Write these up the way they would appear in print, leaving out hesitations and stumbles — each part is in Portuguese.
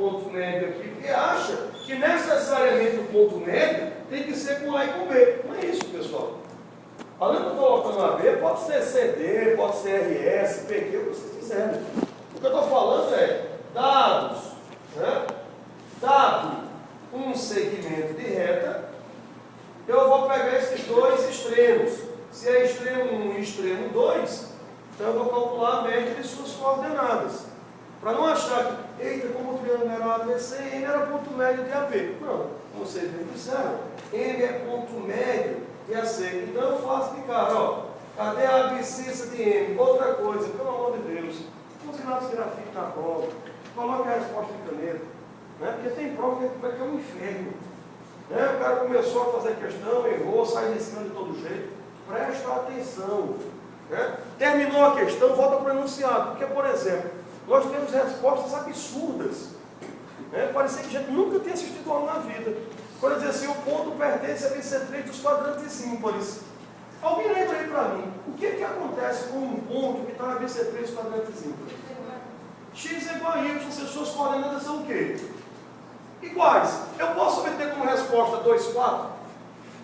ponto médio aqui, porque acha que necessariamente o ponto médio tem que ser com A e com B. Não é isso, pessoal. Além de eu estou colocando A B, pode ser CD, pode ser RS, PQ, o que vocês quiserem. O que eu estou falando é dados, né? Dado um segmento de reta, eu vou pegar esses dois extremos. Se é extremo 1 e extremo 2, então eu vou calcular a média de suas coordenadas. Para não achar que, eita, como o triângulo era ABC, M era ponto médio de AB. Não, como vocês bem disseram, M é ponto médio de AC. Então eu faço de cara, ó, cadê a abscissa de M? Outra coisa, pelo amor de Deus, use lápis grafite na prova, coloque a resposta em caneta, né? Porque tem prova que é um inferno. Né? O cara começou a fazer questão, errou, sai de cima de todo jeito. Presta atenção. Né? Terminou a questão, volta para o enunciado. Porque, por exemplo, nós temos respostas absurdas. Né? Parecia que a gente nunca tinha assistido aula na vida. Quando dizer assim, o ponto pertence a bissetriz dos quadrantes ímpares. Alguém lembra aí para mim, o que acontece com um ponto que está na bissetriz dos quadrantes ímpares? X é igual a Y, se as suas coordenadas são o quê? Iguais. Eu posso obter como resposta 2, 4?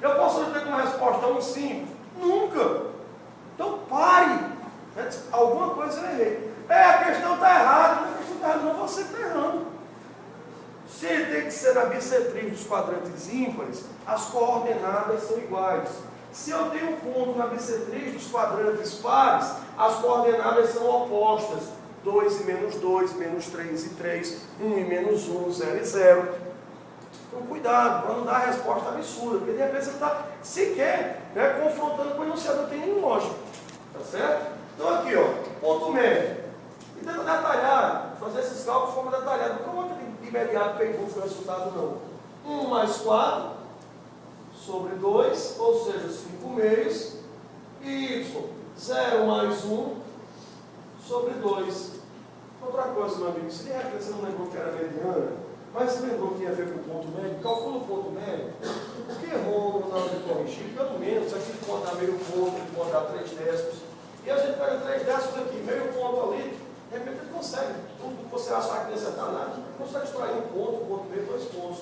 Eu posso obter como resposta 1, 5? Nunca. Então pare. Alguma coisa eu errei. A questão está errada. A questão está errada. Não, você está errando. Se tem que ser a bissetriz dos quadrantes ímpares, as coordenadas são iguais. Se eu tenho um ponto na bissetriz dos quadrantes pares, as coordenadas são opostas. 2 e menos 2, menos 3 e 3, 1 e menos 1, 0 e 0. Então cuidado, para não dar a resposta absurda, porque de repente você está sequer, né, confrontando com o enunciado, não tem nem lógica. Tá certo? Então aqui, ó, ponto médio. E tenta detalhar, fazer esses cálculos de forma detalhada. Não coloca de imediato para envolver o resultado, não. 1 mais 4 sobre 2, ou seja, 5 meios. E y, 0 mais 1 sobre 2. Outra coisa, meu amigo, se de repente você não lembrou que era mediana, mas você lembrou que tinha a ver com o ponto médio, calcula o ponto médio. O que errou na hora de corrigir? Pelo menos, aqui pode dar meio ponto, aqui pode dar 3 décimos. E a gente pega 3 décimos aqui, meio ponto ali, de repente ele consegue. Tudo que você achar que não acertar nada, consegue extrair um ponto meio, 2 pontos.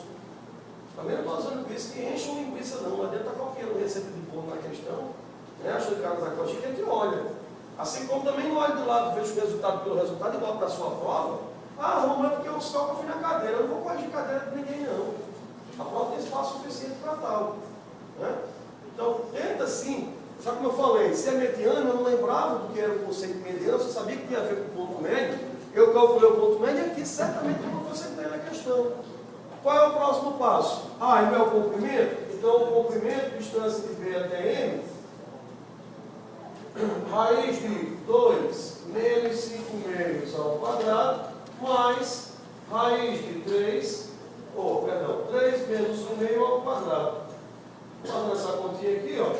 Também não estou dizendo isso que enche uma linguiça, não. Não adianta qualquer receita de ponto na questão, né? Achando que o cara vai corrigir, que a gente olha. Assim como também não olha do lado, vejo o resultado pelo resultado igual para a sua prova. Não é porque eu só fui na cadeira, eu não vou corrigir cadeira de ninguém, não. A prova tem espaço suficiente para tal. Né? Então, tenta sim. Só como eu falei, se é mediano, eu não lembrava do que era o conceito mediano, eu só sabia que tinha a ver com o ponto médio. Eu calculei o ponto médio aqui, certamente eu vou você tem na questão. Qual é o próximo passo? M é o comprimento? Então, o comprimento, distância de B até M, raiz de 2 menos 5 meios ao quadrado, mais raiz de 3 menos 1 meio ao quadrado. Fazendo essa continha aqui, ó,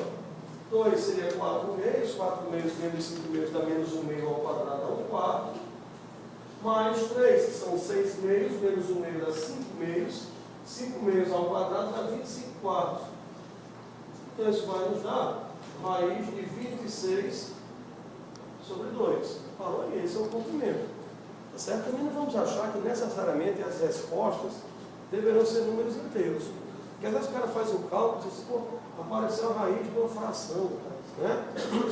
2 seria 4 meios, 4 meios menos 5 meios dá menos 1 meio ao quadrado, dá 1 quarto, mais 3, que são 6 meios, menos 1 meio dá 5 meios, 5 meios ao quadrado dá 25 quartos. Então isso vai nos dar raiz de 26 sobre 2. Falou aí, esse é o comprimento. Tá certo? Também não vamos achar que necessariamente as respostas deverão ser números inteiros. Porque às vezes o cara faz o cálculo e diz, apareceu a raiz de uma fração. Né?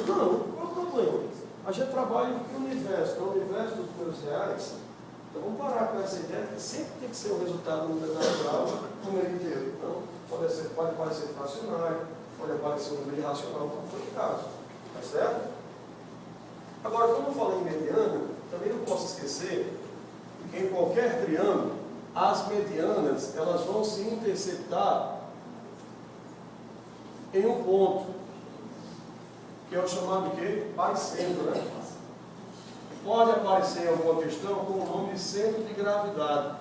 Não, qual é o problema? A gente trabalha no universo, no universo dos números reais. Então vamos parar com essa ideia que sempre tem que ser um resultado número natural, número inteiro. Então, pode parecer fracionário, pode aparecer um número irracional, como foi o caso. Tá certo? Agora, como eu falei em mediana, também não posso esquecer que em qualquer triângulo, as medianas elas vão se interceptar em um ponto, que é o chamado de baricentro, né? Pode aparecer em alguma questão com o nome de centro de gravidade.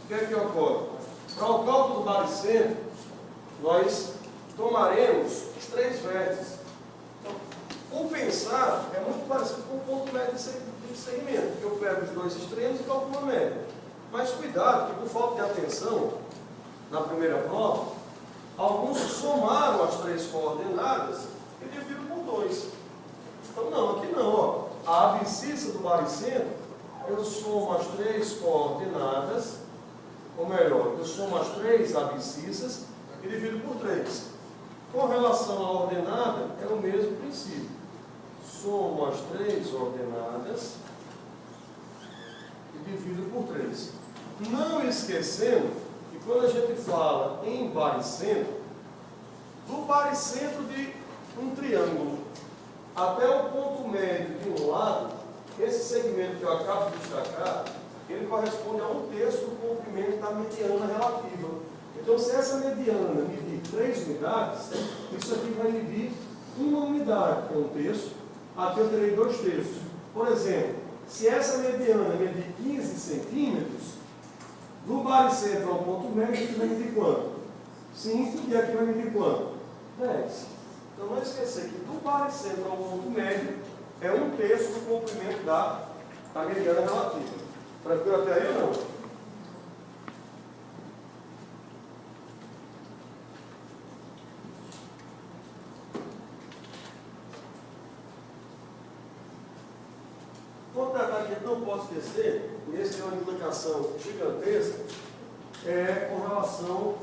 O que é que ocorre? Para o cálculo do baricentro, nós tomaremos os 3 vértices. Então, o pensar é muito parecido com o ponto médio de segmento, que eu pego os 2 extremos e calculo a média. Mas cuidado, que por falta de atenção, na primeira prova, alguns somaram as 3 coordenadas e dividiram por 2. Então não, aqui não, ó. A abscissa do baricentro, eu somo as 3 coordenadas, ou melhor, eu somo as 3 abscissas e divido por 3. Com relação à ordenada, é o mesmo princípio. Somo as 3 ordenadas e divido por 3. Não esquecendo que quando a gente fala em baricentro, do baricentro de um triângulo até o ponto médio de um lado, esse segmento que eu acabo de destacar, ele corresponde a 1/3 do comprimento da mediana relativa. Então, se essa mediana medir 3 unidades, isso aqui vai medir 1 unidade, que é 1/3, aqui eu terei 2/3. Por exemplo, se essa mediana medir 15 centímetros, do baricentro ao ponto médio, aqui vai medir quanto? 5, e aqui vai medir quanto? 10. Então, não esquecer que do baricentro ao ponto médio é 1/3 do comprimento da mediana relativa. Tranquilo até aí ou não? Outro detalhe que a gente não pode esquecer, e esse tem uma implicação gigantesca, é com relação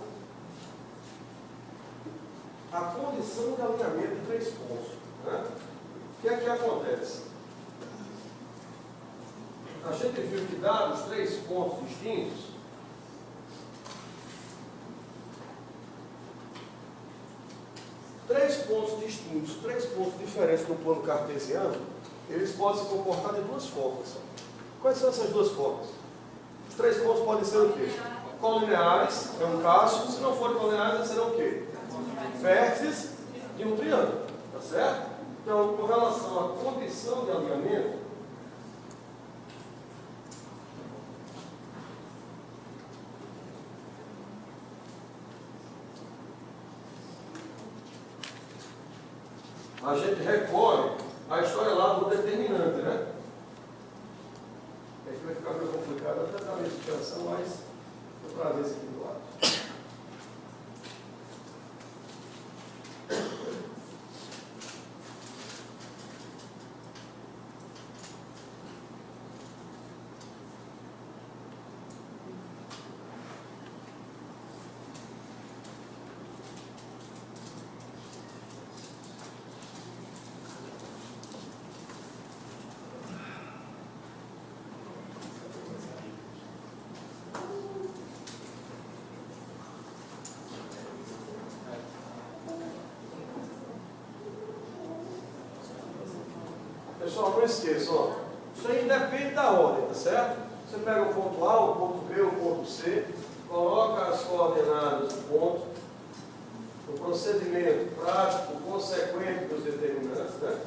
à condição de alinhamento de 3 pontos. Né? O que é que acontece? A gente viu que, dados 3 pontos distintos, três pontos diferentes no plano cartesiano, eles podem se comportar de 2 formas. Quais são essas 2 formas? Os 3 pontos podem ser o quê? Colineares, é um caso. Se não forem colineares, serão o quê? Vértices de um triângulo. Tá certo? Então, com relação à condição de alinhamento, a gente recorre à história lá do determinante, né? Aqui vai ficar meio complicado até dar a minha explicação, mas vou trazer isso aqui do lado. Pessoal, não esqueça, ó, isso aí independe da ordem, tá certo? Você pega o ponto A, o ponto B, o ponto C, coloca as coordenadas do ponto, o procedimento prático, consequente dos determinantes, né?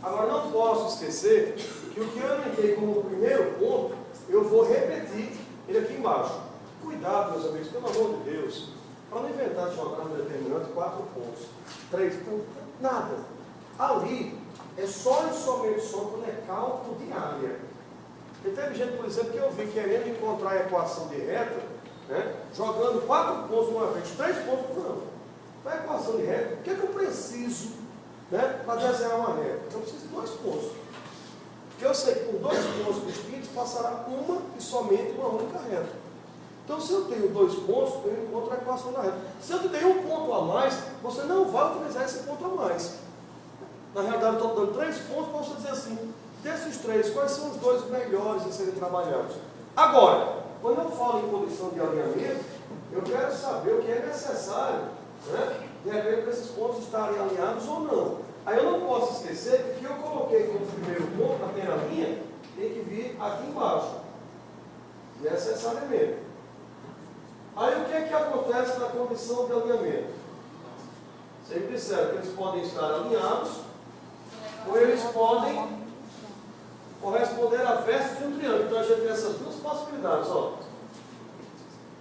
Agora, não posso esquecer que o que eu indiquei como primeiro ponto, eu vou repetir ele aqui embaixo. Cuidado, meus amigos, pelo amor de Deus, para não inventar de jogar no determinante 4 pontos, 3 pontos, nada. Ali, é só e somente quando é cálculo de área. E teve gente, por exemplo, que eu vi querendo encontrar a equação de reta, né, jogando 4 pontos de uma vez, 3 pontos, não. Para a equação de reta, o que é que eu preciso, né, para desenhar uma reta? Eu preciso de 2 pontos. Porque eu sei que por 2 pontos distintos passará uma e somente uma única reta. Então, se eu tenho 2 pontos, eu encontro a equação da reta. Se eu te dei um ponto a mais, você não vai utilizar esse ponto a mais. Na realidade, eu estou dando 3 pontos para você dizer assim, desses 3, quais são os 2 melhores a serem trabalhados? Agora, quando eu falo em condição de alinhamento, eu quero saber o que é necessário, né, de repente, para esses pontos estarem alinhados ou não. Aí eu não posso esquecer que o que eu coloquei como primeiro ponto na primeira linha, tem que vir aqui embaixo, necessariamente. Aí o que é que acontece na condição de alinhamento? Sempre disseram que eles podem estar alinhados, ou eles podem corresponder a vértices de um triângulo. Então a gente tem essas 2 possibilidades. Ó.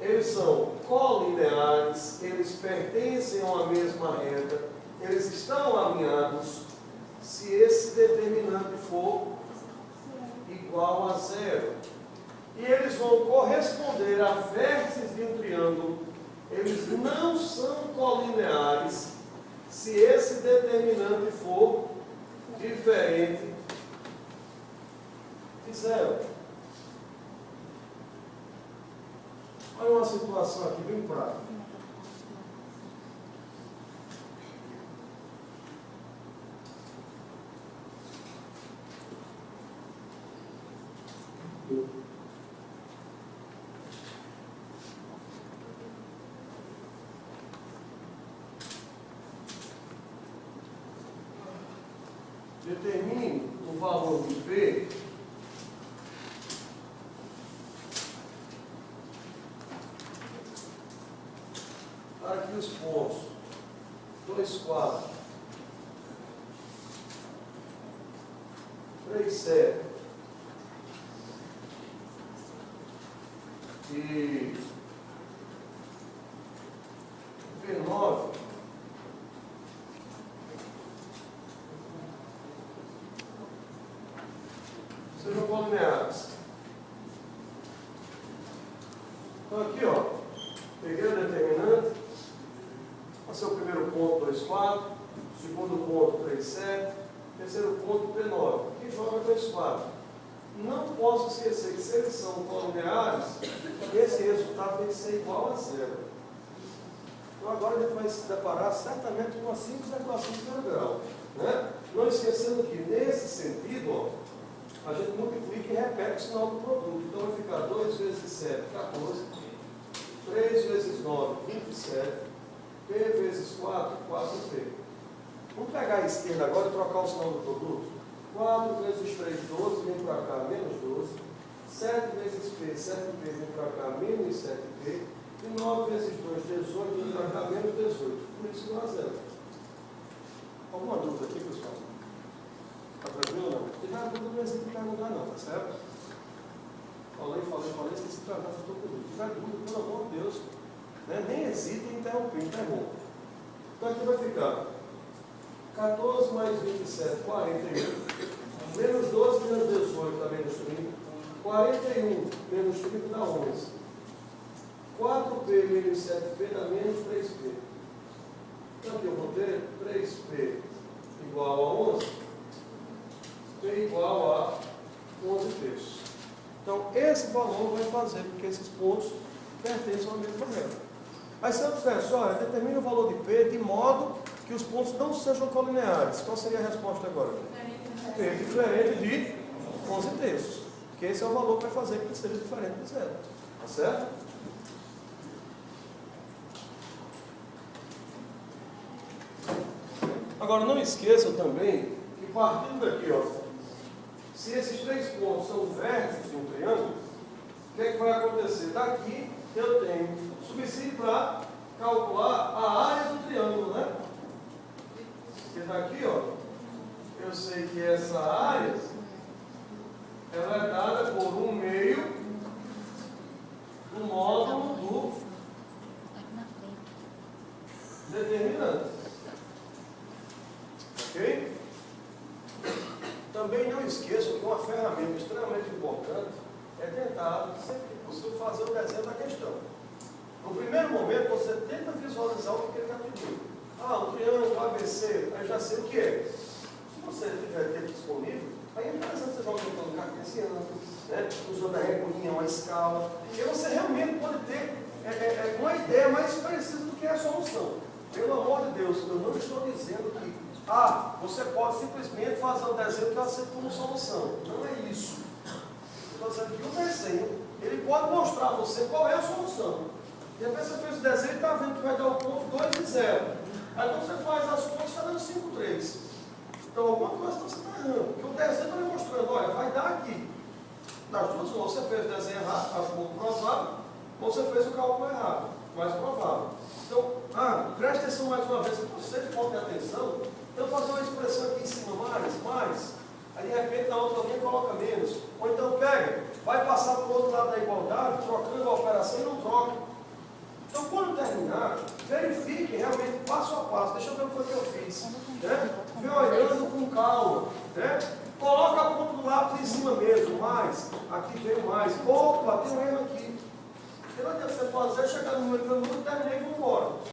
Eles são colineares, eles pertencem a uma mesma reta, eles estão alinhados se esse determinante for igual a 0. E eles vão corresponder a vértices de um triângulo eles não são colineares se esse determinante for diferente de zero. Olha uma situação aqui bem prática. Determine o valor de P para que os pontos 2, 4, 3, 7 e P9 sejam colineares. Então aqui, ó, peguei o determinante, passei o primeiro ponto 2, 4, segundo ponto 3, 7, terceiro ponto P9. Aqui joga 2, 4. Não posso esquecer que se eles são colineares, esse resultado tem que ser igual a zero. Então agora a gente vai se deparar certamente com uma simples equação de primeiro grau, né? Não esquecendo que nesse sentido, ó, a gente multiplica e repete o sinal do produto. Então vai ficar 2 vezes 7, 14, 3 vezes 9, 27, P vezes 4, 4P. Vamos pegar a esquerda agora e trocar o sinal do produto. 4 vezes 3, 12, vem para cá, menos 12. 7 vezes P, 7P, vem para cá, menos 7P. E 9 vezes 2, 18, vem para cá, menos 18. Por isso não há zero. Alguma dúvida aqui, pessoal? Está tranquilo, não? Se tiver dúvida, não hesite em perguntar, não, tá certo? Falei, esqueci de perguntar se estou com dúvida. Se tiver dúvida, pelo amor de Deus, né? Nem hesite em interromper, interrompa. Então aqui vai ficar 14 mais 27, 41. Menos 12 menos 18 dá menos 30. 41 menos 30 dá 11. 4P menos 7P dá menos 3P. Então aqui eu vou ter 3P igual a 11. P igual a 11 terços. Então, esse valor vai fazer com que esses pontos pertençam à mesma regra. Aí se eu dissesse, olha, determine o valor de P de modo que os pontos não sejam colineares. Qual seria a resposta agora? P diferente de 11 terços. Porque esse é o valor que vai fazer com que seja diferente de zero. Tá certo? Agora, não esqueçam também que partindo daqui, ó, se esses 3 pontos são vértices de um triângulo, o que é que vai acontecer? Daqui eu tenho subsídio para calcular a área do triângulo, né? Porque daqui, ó, eu sei que essa área ela é dada por 1/2 do módulo do determinante. Ok? Também não esqueçam que uma ferramenta extremamente importante é tentar, sempre que possível, fazer o desenho da questão. No primeiro momento, você tenta visualizar o que ele está pedindo. Ah, um triângulo ABC, aí já sei o que é. Se você tiver tempo disponível, aí é interessante você jogar no cartesiano, né? Usando a regolinha, uma escala, e aí você realmente pode ter uma ideia mais precisa do que é a solução. Pelo amor de Deus, eu não estou dizendo que você pode simplesmente fazer um desenho que vai ser como solução. Não é isso. Eu estou dizendo que o desenho, ele pode mostrar a você qual é a solução. E depois você fez o desenho e está vendo que vai dar o ponto 2 e 0. Aí quando você faz as contas, está dando 5, 3. Então alguma coisa você está errando. Porque o desenho está lhe mostrando, olha, vai dar aqui. Das duas, ou você fez o desenho errado, acho pouco provável, ou você fez o cálculo errado, mais provável. Então, preste atenção mais uma vez, você que coloque atenção. Então, fazer uma expressão aqui em cima, mais, aí de repente na outra linha coloca menos. Ou então pega, vai passar para o outro lado da igualdade, trocando a operação e não troca. Então, quando terminar, verifique realmente passo a passo. Deixa eu ver o que eu fiz. Né? Vem olhando com calma. Né? Coloca a ponta do lápis em cima mesmo, mais. Aqui veio mais. Opa, tem um erro aqui. Porque não adianta você fazer, chegar no número, terminei e vou embora.